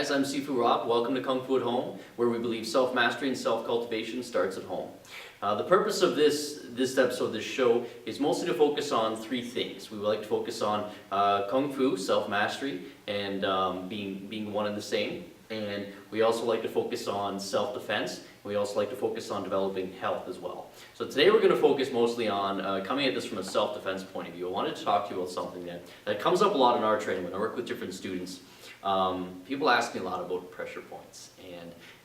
guys, I'm Sifu Rob. Welcome to Kung Fu at Home, where we believe self-mastery and self-cultivation starts at home. The purpose of this episode, this show, is mostly to focus on three things. We would like to focus on Kung Fu, self-mastery, and being one and the same. And we also like to focus on self-defense. We also like to focus on developing health as well. So today we're going to focus mostly on coming at this from a self-defense point of view. I wanted to talk to you about something that comes up a lot in our training when I work with different students. People ask me a lot about pressure points,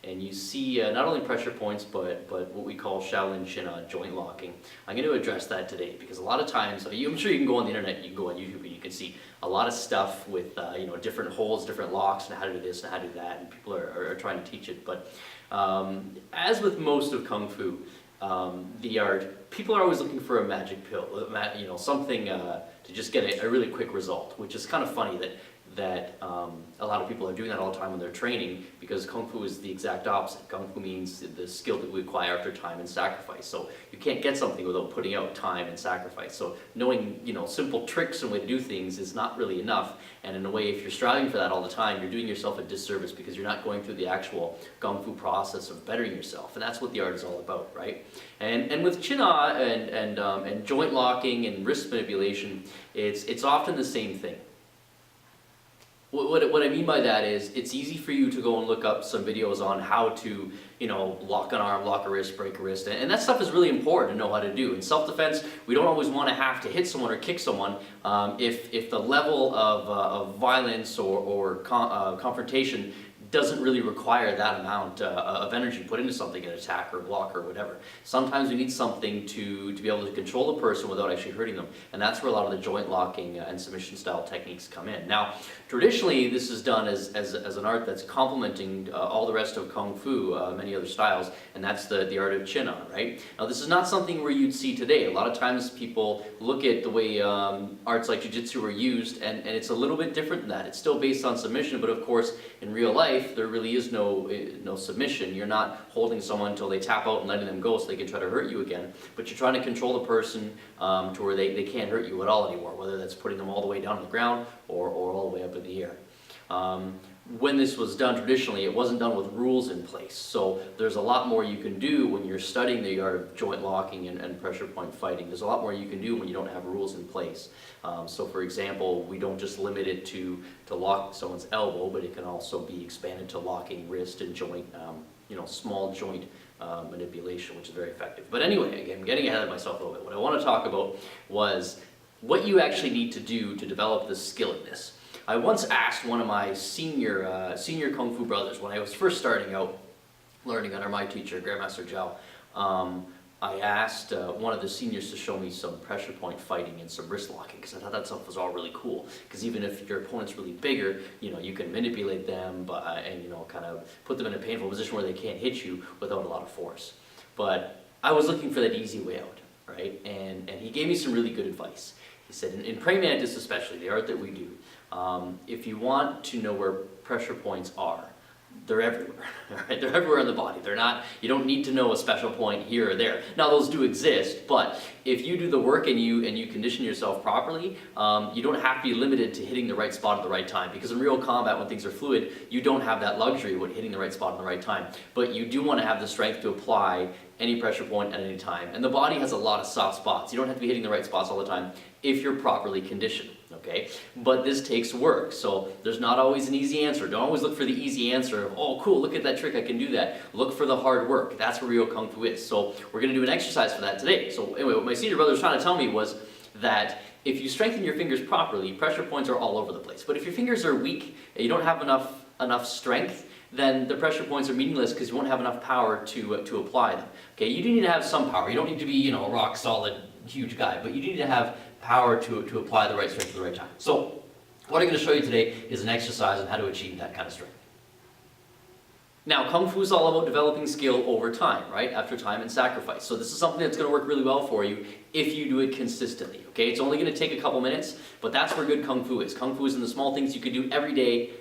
and you see not only pressure points, but what we call Shaolin Chin'Na, joint locking. I'm going to address that today because a lot of times, I'm sure you can go on the internet, you can go on YouTube, and you can see a lot of stuff with different holds, different locks, and how to do this and how to do that, and people are trying to teach it. But as with most of Kung Fu, the art, people are always looking for a magic pill, something to just get a really quick result, which is kind of funny that a lot of people are doing that all the time when they're training, because Kung Fu is the exact opposite. Kung Fu means the skill that we acquire after time and sacrifice. So you can't get something without putting out time and sacrifice. So knowing simple tricks and way to do things is not really enough. And in a way, if you're striving for that all the time, you're doing yourself a disservice because you're not going through the actual Kung Fu process of bettering yourself. And that's what the art is all about, right? And with Chin'Na and joint locking and wrist manipulation, it's often the same thing. What I mean by that is, it's easy for you to go and look up some videos on how to, lock an arm, lock a wrist, break a wrist, and that stuff is really important to know how to do. In self-defense, we don't always want to have to hit someone or kick someone if the level of violence or confrontation doesn't really require that amount of energy put into something, an attack or block or whatever. Sometimes we need something to be able to control the person without actually hurting them, and that's where a lot of the joint locking and submission style techniques come in. Now, traditionally this is done as an art that's complementing all the rest of Kung Fu, many other styles, and that's the art of Chin'Na, right? Now, this is not something where you'd see today. A lot of times people look at the way arts like Jiu-Jitsu are used, and it's a little bit different than that. It's still based on submission, but of course, in real life, there really is no submission. You're not holding someone until they tap out and letting them go so they can try to hurt you again, but you're trying to control the person to where they can't hurt you at all anymore, whether that's putting them all the way down on the ground or all the way up in the air. When this was done traditionally, it wasn't done with rules in place, so there's a lot more you can do when you're studying the art of joint locking and pressure point fighting. There's a lot more you can do when you don't have rules in place. So for example, we don't just limit it to lock someone's elbow, but it can also be expanded to locking wrist and joint, small joint manipulation, which is very effective. But anyway, again, I'm getting ahead of myself a little bit. What I want to talk about was what you actually need to do to develop the skill in this. I once asked one of my senior Kung Fu brothers, when I was first starting out learning under my teacher, Grandmaster Zhao, I asked one of the seniors to show me some pressure point fighting and some wrist locking, because I thought that stuff was all really cool. Because even if your opponent's really bigger, you can manipulate them and kind of put them in a painful position where they can't hit you without a lot of force. But I was looking for that easy way out, right? And he gave me some really good advice. He said, in praying mantis especially, the art that we do, if you want to know where pressure points are, they're everywhere, right? They're everywhere in the body. You don't need to know a special point here or there. Now, those do exist, but if you do the work and you condition yourself properly, you don't have to be limited to hitting the right spot at the right time, because in real combat, when things are fluid, you don't have that luxury of hitting the right spot at the right time. But you do want to have the strength to apply any pressure point at any time. And the body has a lot of soft spots. You don't have to be hitting the right spots all the time if you're properly conditioned, okay? But this takes work, so there's not always an easy answer. Don't always look for the easy answer of, oh cool, look at that trick, I can do that. Look for the hard work. That's where real Kung Fu is. So we're going to do an exercise for that today. So anyway, what my senior brother was trying to tell me was that if you strengthen your fingers properly, pressure points are all over the place. But if your fingers are weak and you don't have enough strength, then the pressure points are meaningless because you won't have enough power to apply them. Okay, you do need to have some power. You don't need to be, a rock solid, huge guy, but you need to have power to apply the right strength at the right time. So what I'm going to show you today is an exercise on how to achieve that kind of strength. Now, Kung Fu is all about developing skill over time, right? After time and sacrifice. So this is something that's going to work really well for you if you do it consistently, okay? It's only going to take a couple minutes, but that's where good Kung Fu is. Kung Fu is in the small things you can do every day,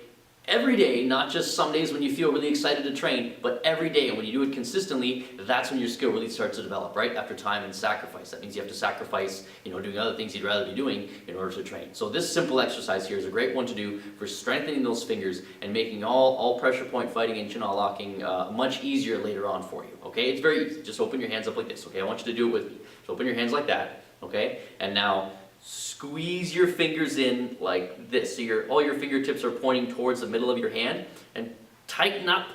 every day, not just some days when you feel really excited to train, but every day. And when you do it consistently, that's when your skill really starts to develop, right? After time and sacrifice. That means you have to sacrifice, doing other things you'd rather be doing in order to train. So this simple exercise here is a great one to do for strengthening those fingers and making all pressure point fighting and Chin'Na locking much easier later on for you, okay? It's very easy. Just open your hands up like this, okay? I want you to do it with me. So open your hands like that, okay? And now squeeze your fingers in like this. So all your fingertips are pointing towards the middle of your hand, and tighten up.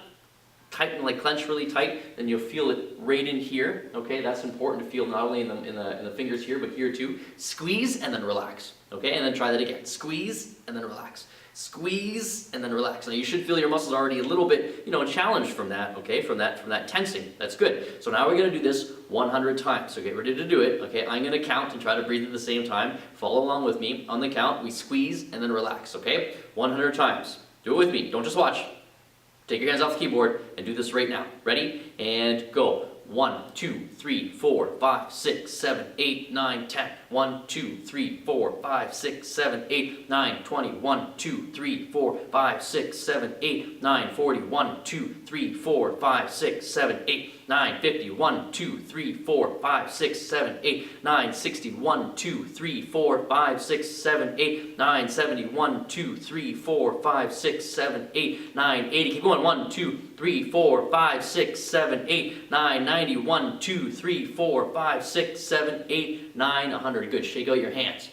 Tighten, like clench really tight, and you'll feel it right in here, okay? That's important to feel not only in the fingers here, but here too. Squeeze and then relax, okay? And then try that again. Squeeze and then relax. Squeeze and then relax. Now you should feel your muscles already a little bit, challenged from that, okay? From that tensing. That's good. So now we're gonna do this 100 times. So get ready to do it, okay? I'm gonna count and try to breathe at the same time. Follow along with me. On the count, we squeeze and then relax, okay? 100 times. Do it with me. Don't just watch. Take your hands off the keyboard and do this right now. Ready? And go. 1, 2, 3, 4, 5, 6, 7, 8, 9, 10. 1, 2, 3, 4, 5, 6, 7, 8, 9, 20. 1, 2, 3, 4, 5, 6, 7, 8, 9, 40. 1, 2, 3, 4, 5, 6, 7, 8, 9, 50. 1, 2, 3, 4, 5, 6, 7, 8, 9, 60. 1, 2, 3, 4, 5, 6, 7, 8, 9, 70. 1, 2, 3, 4, 5, 6, 7, 8, 9, 80. Keep going. 1, 2, 3, 4, 5, 6, 7, 8, 9, 90. 1, 2, 3, 4, 5, 6, 7, 8, 9, 100. Good. Shake out your hands.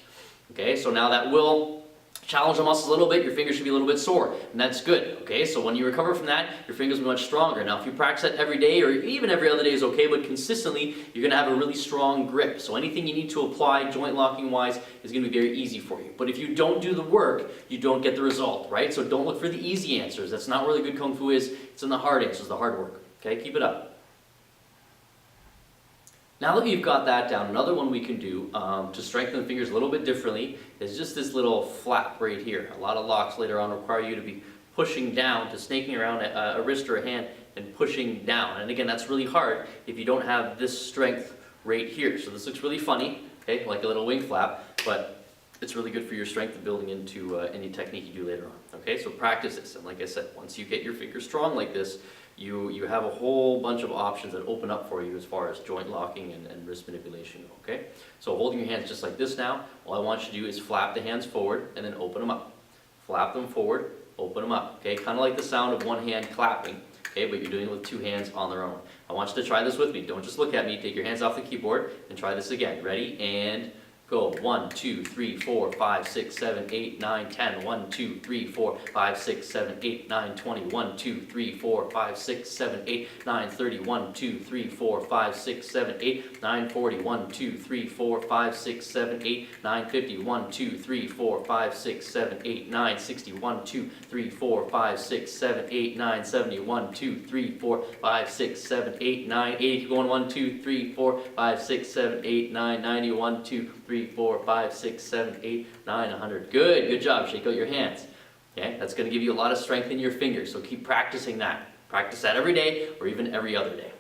Okay, so now that will challenge the muscles a little bit. Your fingers should be a little bit sore, and that's good. Okay, so when you recover from that, your fingers will be much stronger. Now, if you practice that every day, or even every other day is okay, but consistently, you're going to have a really strong grip. So anything you need to apply joint locking wise is going to be very easy for you. But if you don't do the work, you don't get the result, right? So don't look for the easy answers. That's not where the good Kung Fu is. It's in the hard answers, the hard work. Okay, keep it up. Now that you've got that down, another one we can do to strengthen the fingers a little bit differently is just this little flap right here. A lot of locks later on require you to be pushing down, to snaking around a wrist or a hand and pushing down. And again, that's really hard if you don't have this strength right here. So this looks really funny, okay, like a little wing flap, but it's really good for your strength building into any technique you do later on. Okay, so practice this. And like I said, once you get your fingers strong like this, you have a whole bunch of options that open up for you as far as joint locking and wrist manipulation, okay? So holding your hands just like this now, all I want you to do is flap the hands forward and then open them up. Flap them forward, open them up, okay? Kind of like the sound of one hand clapping, okay? But you're doing it with two hands on their own. I want you to try this with me. Don't just look at me. Take your hands off the keyboard and try this again. Ready? And go. 1, 2, 3, 4, 5, 6, 7, 8, 9, 10. 1, 2, 3, 4, 5, 6, 7, 8, 9, 20. 1, 2, 3, 4, 5, 6, 7, 8, 9, 30. 1, 2, 3, 4, 5, 6, 7, 8, 9, 40. 1, 2, 3, 4, 5, 6, 7, 8, 9, 50. 1, 2, 3, 4, 5, 6, 7, 8, 9, 60. 1, 2, 3, 4, 5, 6, 7, 8, 9, 70. 1, 2, 3, 4, 5, 6, 7, 8, 9, 80. Keep going. 1, 2, 3, 4, 5, 6, 7, 8, 9, 90. 1, 2, 3, 4, 5, 6, 7, 8, 9, 100. Good job. Shake out your hands. Okay, that's going to give you a lot of strength in your fingers, so keep practicing that. Practice that every day or even every other day.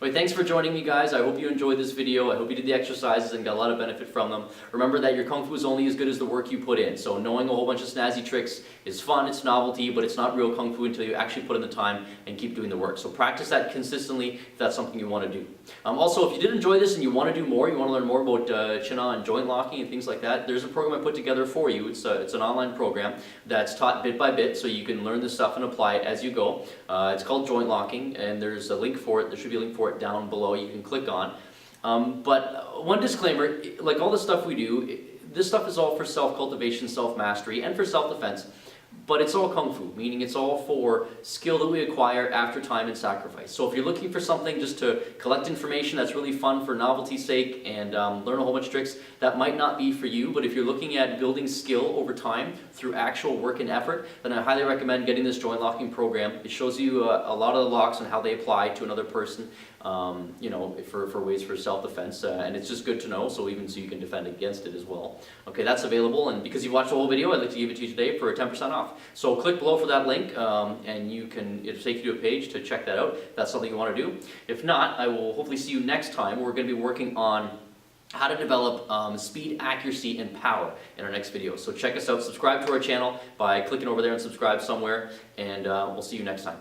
Anyway, thanks for joining me, guys. I hope you enjoyed this video. I hope you did the exercises and got a lot of benefit from them. Remember that your Kung Fu is only as good as the work you put in. So knowing a whole bunch of snazzy tricks is fun, it's novelty, but it's not real Kung Fu until you actually put in the time and keep doing the work. So practice that consistently if that's something you want to do. Also, if you did enjoy this and you want to do more, you want to learn more about Chin'Na and joint locking and things like that, there's a program I put together for you. It's an online program that's taught bit by bit, so you can learn this stuff and apply it as you go. It's called Joint Locking, and there's a link for it. There should be a link for it down below you can click on. But one disclaimer, like all the stuff we do, this stuff is all for self-cultivation, self-mastery, and for self-defense. But it's all Kung Fu, meaning it's all for skill that we acquire after time and sacrifice. So if you're looking for something just to collect information that's really fun for novelty's sake and learn a whole bunch of tricks, that might not be for you. But if you're looking at building skill over time through actual work and effort, then I highly recommend getting this joint locking program. It shows you a lot of the locks and how they apply to another person, for ways for self-defense, and it's just good to know, so even so you can defend against it as well. Okay, that's available, and because you watched the whole video, I'd like to give it to you today for 10% off. So click below for that link, and it'll take you to a page to check that out. If that's something you want to do. If not, I will hopefully see you next time. We're going to be working on how to develop speed, accuracy, and power in our next video. So check us out, subscribe to our channel by clicking over there and subscribe somewhere, and we'll see you next time.